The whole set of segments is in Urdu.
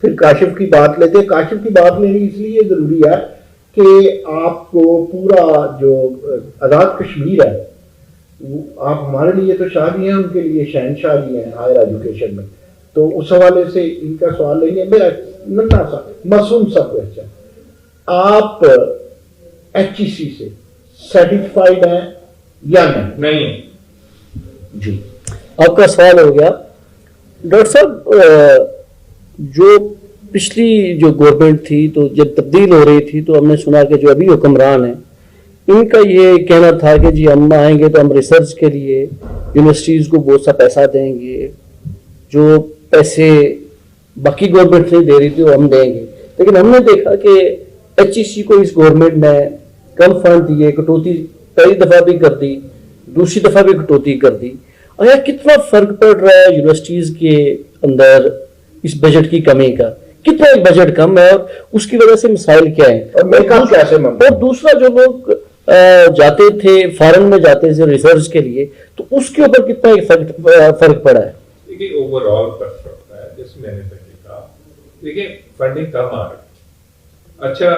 پھر کاشف کی بات لیتے ہیں. کاشف کی بات لینی اس لیے ضروری ہے کہ آپ کو پورا جو آزاد کشمیر ہے، آپ ہمارے لیے تو شاہ جی ہیں، ان کے لیے شہنشاہ جی ہیں ہائر ایجوکیشن میں. تو اس حوالے سے ان کا سوال لیں گے. میرا ننا سا معصوم سا کوشچن، آپ ایچ ای سی سے سیٹسفائیڈ ہیں یا نہیں؟ جی آپ کا سوال ہو گیا. ڈاکٹر صاحب، جو پچھلی جو گورنمنٹ تھی تو جب تبدیل ہو رہی تھی تو ہم نے سنا کہ جو ابھی حکمران ہیں ان کا یہ کہنا تھا کہ جی ہم آئیں گے تو ہم ریسرچ کے لیے یونیورسٹیز کو بہت سا پیسہ دیں گے، جو پیسے باقی گورنمنٹ نہیں دے رہی تھی وہ ہم دیں گے. لیکن ہم نے دیکھا کہ ایچ ای سی کو اس گورنمنٹ نے کم فنڈ دیے، کٹوتی پہلی دفعہ بھی کر دی، دوسری دفعہ بھی کٹوتی کر دی. آیا کتنا فرق پڑ رہا ہے یونیورسٹیز کے اندر اس بجٹ کی کمی کا؟ کتنا بجٹ کم ہے اور اس کی وجہ سے مسائل کیا ہیں؟ اور دوسرا جو لوگ جاتے تھے فارن میں جاتے تھے ریسرچ کے لیے، تو اس کے اوپر کتنا فرق پڑا ہے؟ دیکھیے اوور آل فرق پڑتا ہے. جیسے میں نے پہلے کہا، دیکھیے فنڈنگ کم آ رہی ہے. اچھا،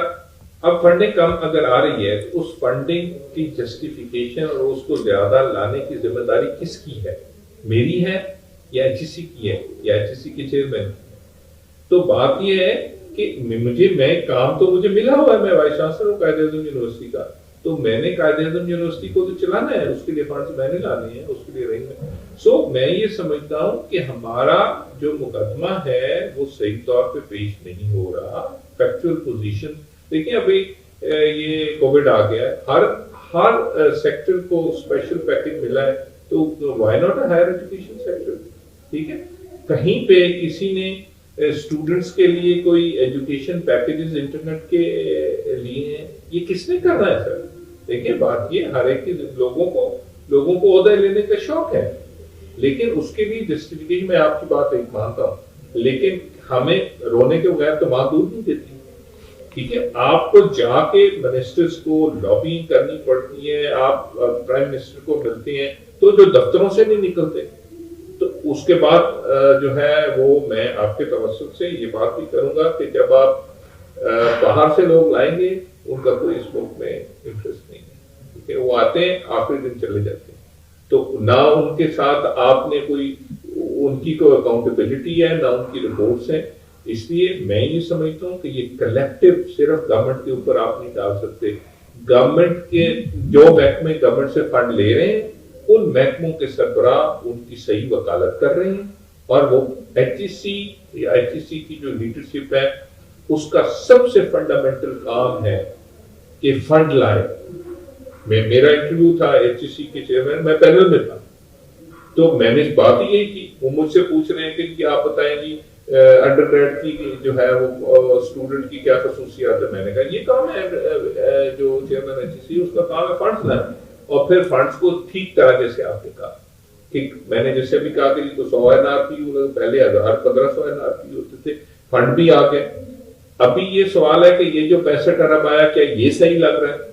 اب فنڈنگ کم اگر آ رہی ہے تو اس فنڈنگ کی جسٹیفیکیشن اور اس کو زیادہ لانے کی ذمہ داری کس کی ہے؟ میری ہے یا ایچ ای سی کی ہے یا ایچ ای سی کے چیئرمین؟ تو بات یہ ہے کہ میں کام تو مجھے ملا ہوا ہے، میں وائس چانسلر ہوں قائد اعظم یونیورسٹی کا، تو میں نے قائد اعظم یونیورسٹی کو تو چلانا ہے، اس کے لیے فنڈز میں نے لانے ہیں، اس کے لیے رہی میں یہ سمجھتا ہوں کہ ہمارا جو مقدمہ ہے وہ صحیح طور پہ پیش نہیں ہو رہا. فیکچوئل پوزیشن دیکھیں، ابھی یہ کووڈ آ گیا ہے، ہر سیکٹر کو اسپیشل پیکج ملا ہے، تو why not a higher education sector? ٹھیک ہے، کہیں پہ کسی نے اسٹوڈنٹس کے لیے کوئی ایجوکیشن پیکیجز انٹرنیٹ کے لیے ہیں؟ یہ کس نے کرنا ہے سر؟ دیکھیں بات یہ، ہر ایک لوگوں کو عہدہ لینے کا شوق ہے، لیکن اس کے لیے جسٹیفیکیشن، میں آپ کی بات ایک مانتا ہوں، لیکن ہمیں رونے کے بغیر تو ماں دودھ نہیں دیتی. ٹھیک ہے، آپ کو جا کے منسٹرز کو لابینگ کرنی پڑتی ہے، آپ پرائم منسٹر کو ملتے ہیں تو جو دفتروں سے نہیں نکلتے. تو اس کے بعد جو ہے وہ میں آپ کے توسط سے یہ بات بھی کروں گا کہ جب آپ باہر سے لوگ لائیں گے، ان کا کوئی اس ملک میں انٹرسٹ نہیں ہے. ٹھیک ہے، وہ آتے ہیں آخری دن چلے جاتے ہیں، تو نہ ان کے ساتھ آپ نے کوئی ان کی کوئی اکاؤنٹیبلٹی ہے، نہ ان کی رپورٹس ہیں. اس لیے میں یہ سمجھتا ہوں کہ یہ کلیکٹو صرف گورنمنٹ کے اوپر آپ نہیں ڈال سکتے. گورنمنٹ کے جو محکمے گورنمنٹ سے فنڈ لے رہے ہیں، ان محکموں کے سربراہ ان کی صحیح وکالت کر رہے ہیں، اور وہ ایچ ای سی یا ایچ ای سی کی جو لیڈرشپ ہے اس کا سب سے فنڈامنٹل کام ہے کہ فنڈ لائے. میرا انٹرویو تھا ایچ ای سی کے چیئرمین، میں پینل میں تھا، تو میں نے بات یہی کی. وہ مجھ سے پوچھ رہے ہیں کہ آپ بتائیں جی انڈر گریڈ کی جو ہے وہ اسٹوڈنٹ کی کیا خصوصیات ہے. میں نے کہا یہ کام ہے جو چیئرمین ایچ ای سی اس کا کام ہے فنڈز لانا، اور پھر فنڈز کو ٹھیک طرح جیسے آپ نے کہا کہ میں نے جیسے بھی کہا کہ تو 100 NRPU پہلے 1500 NRPU ہوتے تھے، فنڈ بھی آ گئے. ابھی یہ سوال ہے کہ یہ جو 65 ارب آیا کیا یہ صحیح لگ رہا ہے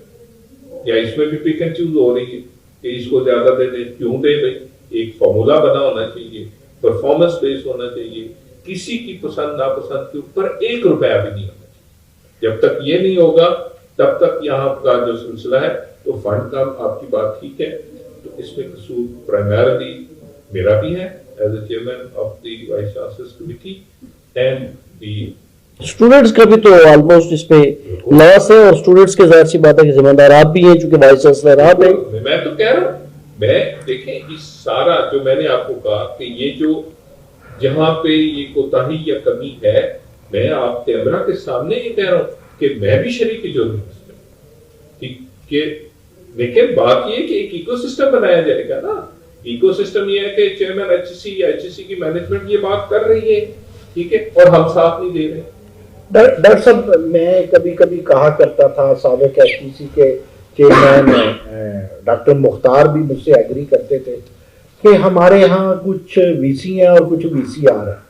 یا اس میں بھی پک اینڈ چوز ہو رہی ہے کہ اس کو زیادہ دے دیں؟ کیوں دے بھائی؟ ایک فارمولا بنا ہونا چاہیے، پرفارمنس بیس ہونا چاہیے، کسی کی پسند ناپسند کے اوپر 1 روپیہ بھی نہیں ہونا چاہیے. جب تک یہ نہیں ہوگا تب تک یہاں کا جو سلسلہ ہے تو فنڈ کا آپ کی بات ٹھیک ہے، تو اس میں قصور پرائمرلی میرا بھی ہے as a chairman of the vice chancellors committee and the students کا بھی تو آلموسٹ اس پہ لاس ہے، اور اسٹوڈنٹس کے ظاہر سی بات ہے کہ ذمہ دار آپ بھی ہیں چونکہ وائس چانسلر آپ ہیں. میں تو کہہ رہا ہوں، میں دیکھیں اس سارا جو میں نے آپ کو کہا کہ یہ جو جہاں پہ یہ کوتاہی یا کمی ہے، میں آپ کیمرہ کے سامنے یہ کہہ رہا ہوں کہ میں بھی شریک جرم ہوں. کہ لیکن بات یہ کہ ایک ایکو سسٹم بنایا جائے گا نا. ایکو سسٹم یہ ہے کہ چیئرمین ایچ ای سی یا ایچ ای سی کی مینجمنٹ یہ بات کر رہی ہے، ٹھیک ہے، اور ہم ساتھ نہیں دے رہے. ڈاکٹر صاحب میں کبھی کبھی کہا کرتا تھا، سابق ایچ ای سی کے چیئرمین ڈاکٹر مختار بھی مجھ سے ایگری کرتے تھے کہ ہمارے ہاں کچھ وی سی ہیں اور کچھ وی سی آر ہیں.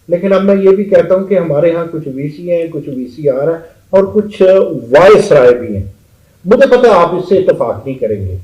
لیکن اب میں یہ بھی کہتا ہوں کہ ہمارے ہاں کچھ وی سی ہیں، کچھ وی سی آر ہیں، اور کچھ وائس رائے بھی ہیں. مجھے پتا آپ اس سے اتفاق نہیں کریں گے.